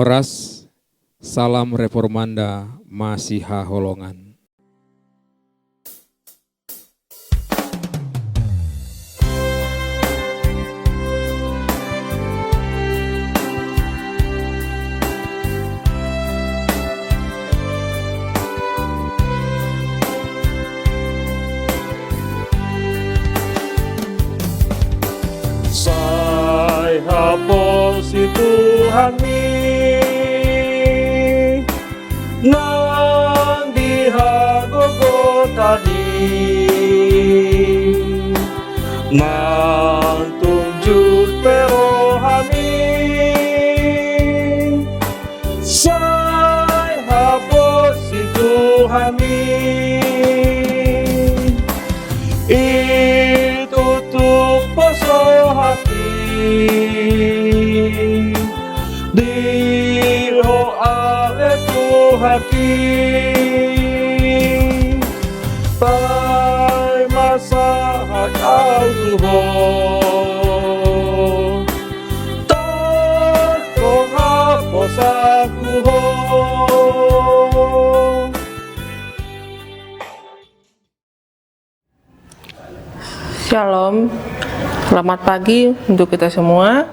Horas, salam reformanda Masiha Holongan. Sai hapus Tuhan mi nang dihagogo tadi nang tunjuk perohani sai hapus Tuhan mi itutuk poso hati diho ale hati pai masa hakau Tuhan tak hapus aku Shalom, selamat pagi untuk kita semua.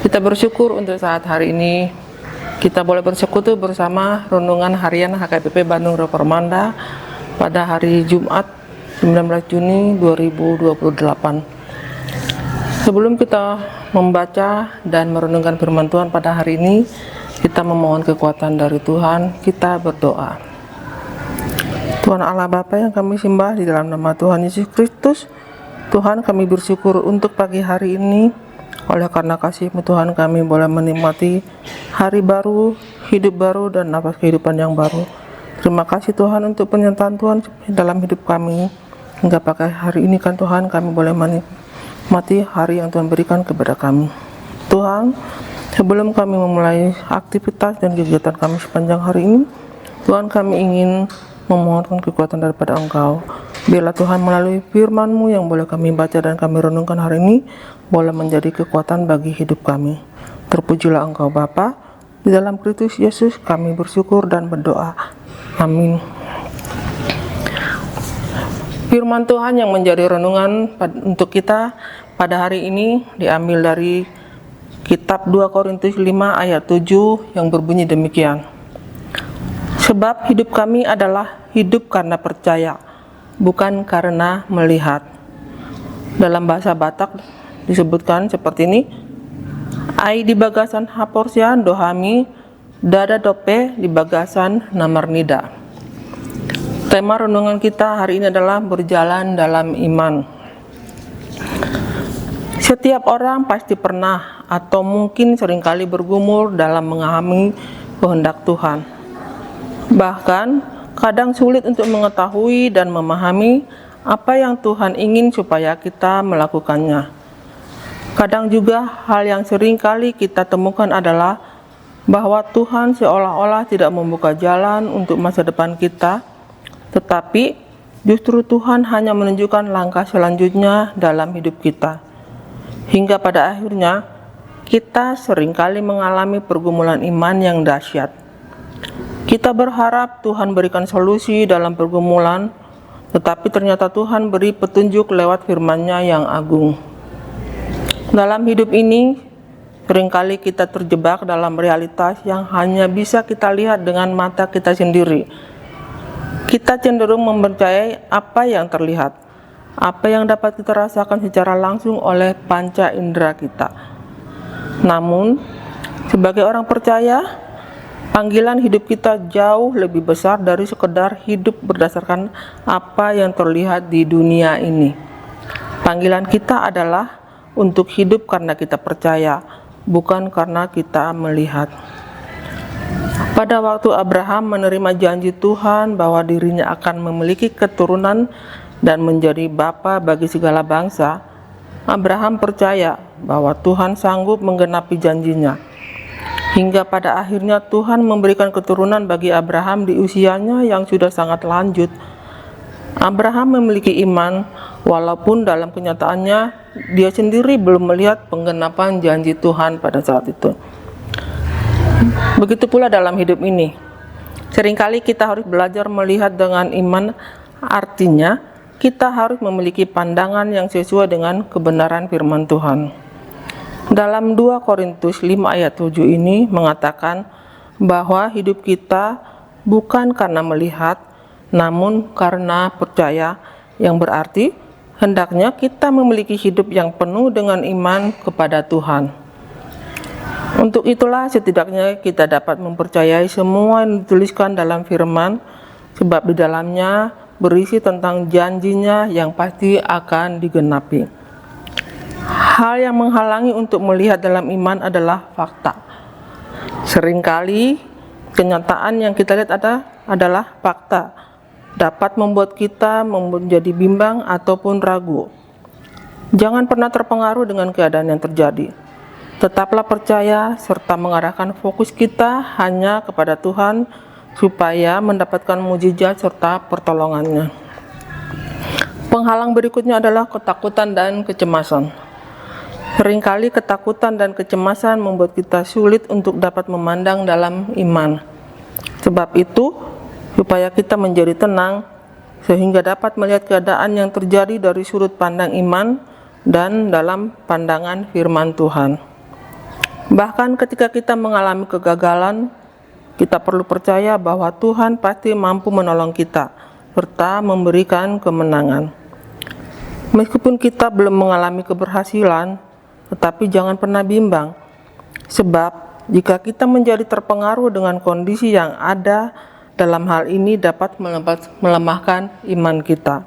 Kita bersyukur untuk saat hari ini kita boleh bersekutu bersama renungan harian HKBP Bandung Reformanda pada hari Jumat 19 Juni 2028. Sebelum kita membaca dan merenungkan firman Tuhan pada hari ini, kita memohon kekuatan dari Tuhan. Kita berdoa. Tuhan Allah Bapa yang kami sembah di dalam nama Tuhan Yesus Kristus, Tuhan, kami bersyukur untuk pagi hari ini. Oleh karena kasih-Mu Tuhan, kami boleh menikmati hari baru, hidup baru, dan nafas kehidupan yang baru. Terima kasih Tuhan untuk penyertaan Tuhan dalam hidup kami. Hingga pakai hari ini kan Tuhan, kami boleh menikmati hari yang Tuhan berikan kepada kami. Tuhan, sebelum kami memulai aktivitas dan kegiatan kami sepanjang hari ini, Tuhan, kami ingin memohonkan kekuatan daripada Engkau. Biarlah Tuhan melalui firman-Mu yang boleh kami baca dan kami renungkan hari ini, boleh menjadi kekuatan bagi hidup kami. Terpujilah Engkau Bapa, di dalam Kristus Yesus kami bersyukur dan berdoa. Amin. Firman Tuhan yang menjadi renungan untuk kita pada hari ini diambil dari kitab 2 Korintus 5 ayat 7 yang berbunyi demikian. Sebab hidup kami adalah hidup karena percaya, bukan karena melihat. Dalam bahasa Batak disebutkan seperti ini. Ai di bagasan haporsian dohami, dada dope di bagasan namarnida. Tema renungan kita hari ini adalah berjalan dalam iman. Setiap orang pasti pernah atau mungkin seringkali bergumul dalam memahami kehendak Tuhan. Bahkan kadang sulit untuk mengetahui dan memahami apa yang Tuhan ingin supaya kita melakukannya. Kadang juga hal yang sering kali kita temukan adalah bahwa Tuhan seolah-olah tidak membuka jalan untuk masa depan kita, tetapi justru Tuhan hanya menunjukkan langkah selanjutnya dalam hidup kita. Hingga pada akhirnya kita seringkali mengalami pergumulan iman yang dahsyat. Kita berharap Tuhan berikan solusi dalam pergumulan, tetapi ternyata Tuhan beri petunjuk lewat firman-Nya yang agung. Dalam hidup ini, seringkali kita terjebak dalam realitas yang hanya bisa kita lihat dengan mata kita sendiri. Kita cenderung mempercayai apa yang terlihat, apa yang dapat kita rasakan secara langsung oleh panca indera kita. Namun, sebagai orang percaya, panggilan hidup kita jauh lebih besar dari sekedar hidup berdasarkan apa yang terlihat di dunia ini. Panggilan kita adalah untuk hidup karena kita percaya, bukan karena kita melihat. Pada waktu Abraham menerima janji Tuhan bahwa dirinya akan memiliki keturunan dan menjadi bapa bagi segala bangsa, Abraham percaya bahwa Tuhan sanggup menggenapi janjinya. Hingga pada akhirnya Tuhan memberikan keturunan bagi Abraham di usianya yang sudah sangat lanjut. Abraham memiliki iman, walaupun dalam kenyataannya dia sendiri belum melihat penggenapan janji Tuhan pada saat itu. Begitu pula dalam hidup ini. Seringkali kita harus belajar melihat dengan iman, artinya kita harus memiliki pandangan yang sesuai dengan kebenaran firman Tuhan. Dalam 2 Korintus 5 ayat 7 ini mengatakan bahwa hidup kita bukan karena melihat, namun karena percaya, yang berarti hendaknya kita memiliki hidup yang penuh dengan iman kepada Tuhan. Untuk itulah setidaknya kita dapat mempercayai semua yang dituliskan dalam firman, sebab di dalamnya berisi tentang janjinya yang pasti akan digenapi. Hal yang menghalangi untuk melihat dalam iman adalah fakta. Seringkali kenyataan yang kita lihat adalah fakta, dapat membuat kita menjadi bimbang ataupun ragu. Jangan pernah terpengaruh dengan keadaan yang terjadi. Tetaplah percaya serta mengarahkan fokus kita hanya kepada Tuhan supaya mendapatkan mujizat serta pertolongannya. Penghalang berikutnya adalah ketakutan dan kecemasan. Seringkali ketakutan dan kecemasan membuat kita sulit untuk dapat memandang dalam iman. Sebab itu, supaya kita menjadi tenang, sehingga dapat melihat keadaan yang terjadi dari sudut pandang iman dan dalam pandangan firman Tuhan. Bahkan ketika kita mengalami kegagalan, kita perlu percaya bahwa Tuhan pasti mampu menolong kita, serta memberikan kemenangan. Meskipun kita belum mengalami keberhasilan, tetapi jangan pernah bimbang, sebab jika kita menjadi terpengaruh dengan kondisi yang ada, dalam hal ini dapat melemahkan iman kita.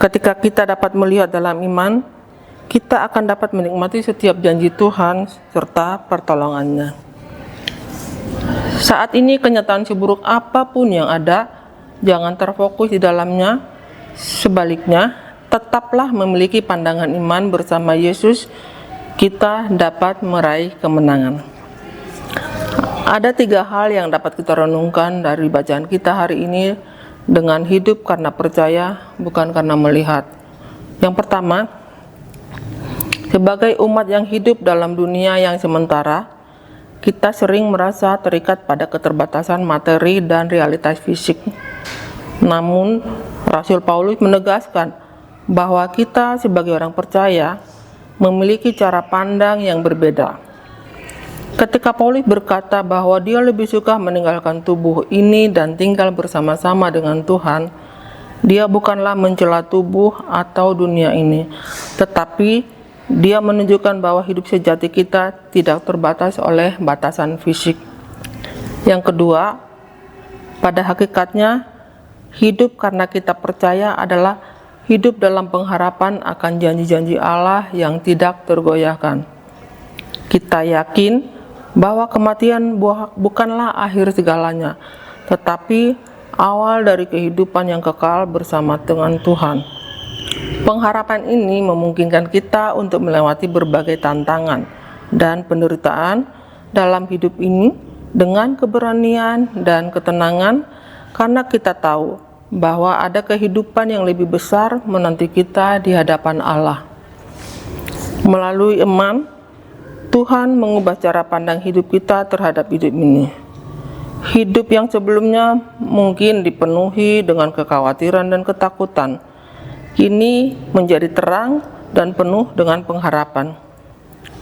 Ketika kita dapat melihat dalam iman, kita akan dapat menikmati setiap janji Tuhan serta pertolongannya. Saat ini kenyataan seburuk apapun yang ada, jangan terfokus di dalamnya. Sebaliknya, tetaplah memiliki pandangan iman bersama Yesus, kita dapat meraih kemenangan. Ada 3 hal yang dapat kita renungkan dari bacaan kita hari ini dengan hidup karena percaya, bukan karena melihat. Yang pertama, sebagai umat yang hidup dalam dunia yang sementara, kita sering merasa terikat pada keterbatasan materi dan realitas fisik. Namun, Rasul Paulus menegaskan bahwa kita sebagai orang percaya memiliki cara pandang yang berbeda. Ketika Paulus berkata bahwa dia lebih suka meninggalkan tubuh ini dan tinggal bersama-sama dengan Tuhan, dia bukanlah mencela tubuh atau dunia ini, tetapi dia menunjukkan bahwa hidup sejati kita tidak terbatas oleh batasan fisik. Yang kedua, pada hakikatnya, hidup karena kita percaya adalah hidup dalam pengharapan akan janji-janji Allah yang tidak tergoyahkan. Kita yakin bahwa kematian bukanlah akhir segalanya, tetapi awal dari kehidupan yang kekal bersama dengan Tuhan. Pengharapan ini memungkinkan kita untuk melewati berbagai tantangan dan penderitaan dalam hidup ini dengan keberanian dan ketenangan, karena kita tahu bahwa ada kehidupan yang lebih besar menanti kita di hadapan Allah. Melalui iman, Tuhan mengubah cara pandang hidup kita terhadap hidup ini. Hidup yang sebelumnya mungkin dipenuhi dengan kekhawatiran dan ketakutan, kini menjadi terang dan penuh dengan pengharapan.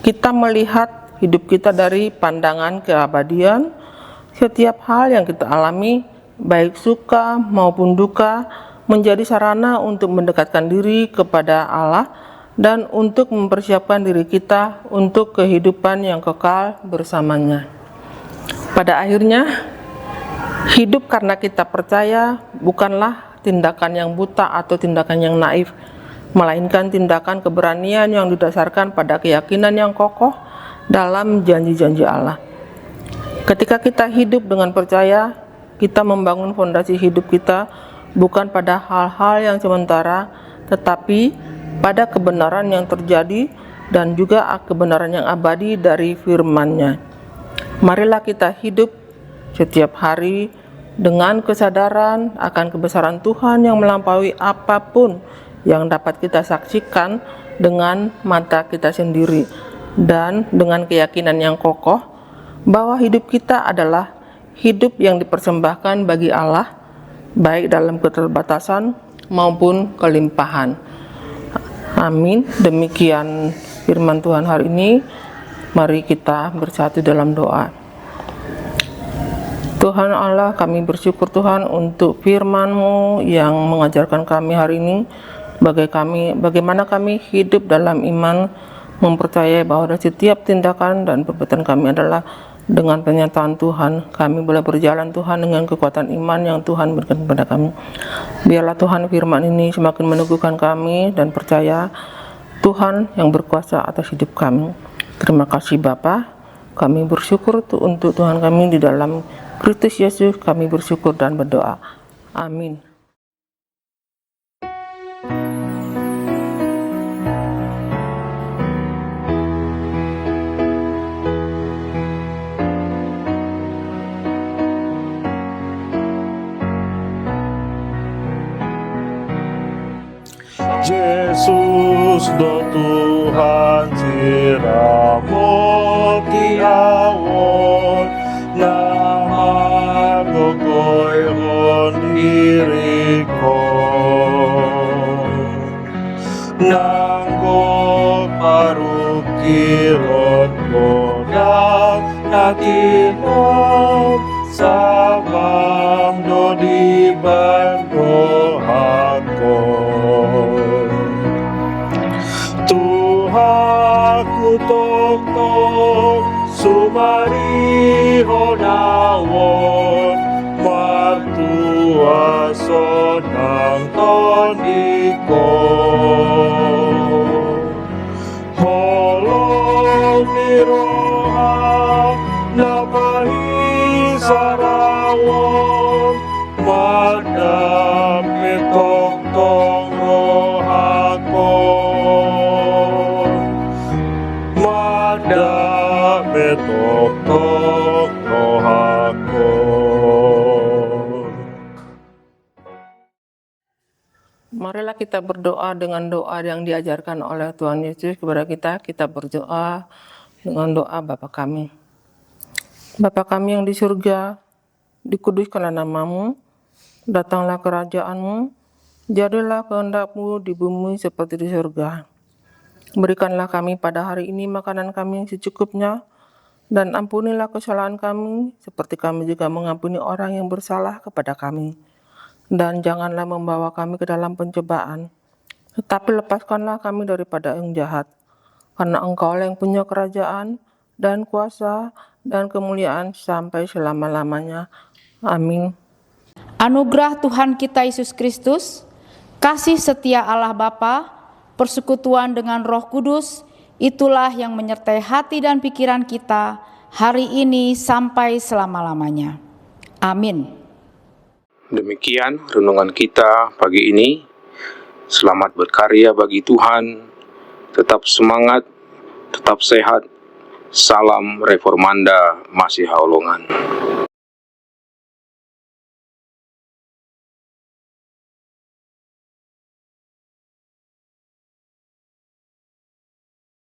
Kita melihat hidup kita dari pandangan keabadian. Setiap hal yang kita alami, baik suka maupun duka, menjadi sarana untuk mendekatkan diri kepada Allah dan untuk mempersiapkan diri kita untuk kehidupan yang kekal bersamanya. Pada akhirnya, hidup karena kita percaya bukanlah tindakan yang buta atau tindakan yang naif, melainkan tindakan keberanian yang didasarkan pada keyakinan yang kokoh dalam janji-janji Allah. Ketika kita hidup dengan percaya, kita membangun fondasi hidup kita bukan pada hal-hal yang sementara, tetapi pada kebenaran yang terjadi dan juga kebenaran yang abadi dari firman-Nya. Marilah kita hidup setiap hari dengan kesadaran akan kebesaran Tuhan yang melampaui apapun yang dapat kita saksikan dengan mata kita sendiri, dan dengan keyakinan yang kokoh bahwa hidup kita adalah hidup yang dipersembahkan bagi Allah, baik dalam keterbatasan maupun kelimpahan. Amin. Demikian firman Tuhan hari ini. Mari kita bersatu dalam doa. Tuhan Allah, kami bersyukur Tuhan untuk firman-Mu yang mengajarkan kami hari ini, bagaimana kami hidup dalam iman, mempercayai bahwa setiap tindakan dan perbuatan kami adalah dengan pernyataan Tuhan. Kami boleh berjalan Tuhan dengan kekuatan iman yang Tuhan berikan kepada kami. Biarlah Tuhan firman ini semakin meneguhkan kami dan percaya Tuhan yang berkuasa atas hidup kami. Terima kasih Bapa. Kami bersyukur untuk Tuhan kami di dalam Kristus Yesus. Kami bersyukur dan berdoa. Amin. Yesus do Tuhan siramo kiawon nama gogoi hon diriko nanggo parukirot kodang nakinom sabang do di bando hakon Tuhaku tok sumari honawon martua sonang tondiko holong niroha napahi sarawon madam metok tong rohakon madam metok tong rohakon. Marilah kita berdoa dengan doa yang diajarkan oleh Tuhan Yesus kepada kita. Kita berdoa dengan doa Bapa kami. Bapa kami yang di surga, dikuduskanlah nama-Mu, datanglah kerajaan-Mu, jadilah kehendak-Mu di bumi seperti di surga. Berikanlah kami pada hari ini makanan kami yang secukupnya, dan ampunilah kesalahan kami, seperti kami juga mengampuni orang yang bersalah kepada kami. Dan janganlah membawa kami ke dalam pencobaan, tetapi lepaskanlah kami daripada yang jahat. Karena Engkau yang punya kerajaan, dan kuasa, dan kemuliaan sampai selama-lamanya. Amin. Anugerah Tuhan kita Yesus Kristus, kasih setia Allah Bapa, persekutuan dengan Roh Kudus, itulah yang menyertai hati dan pikiran kita hari ini sampai selama-lamanya. Amin. Demikian renungan kita pagi ini. Selamat berkarya bagi Tuhan. Tetap semangat, tetap sehat. Salam Reformanda Masiha Holongan.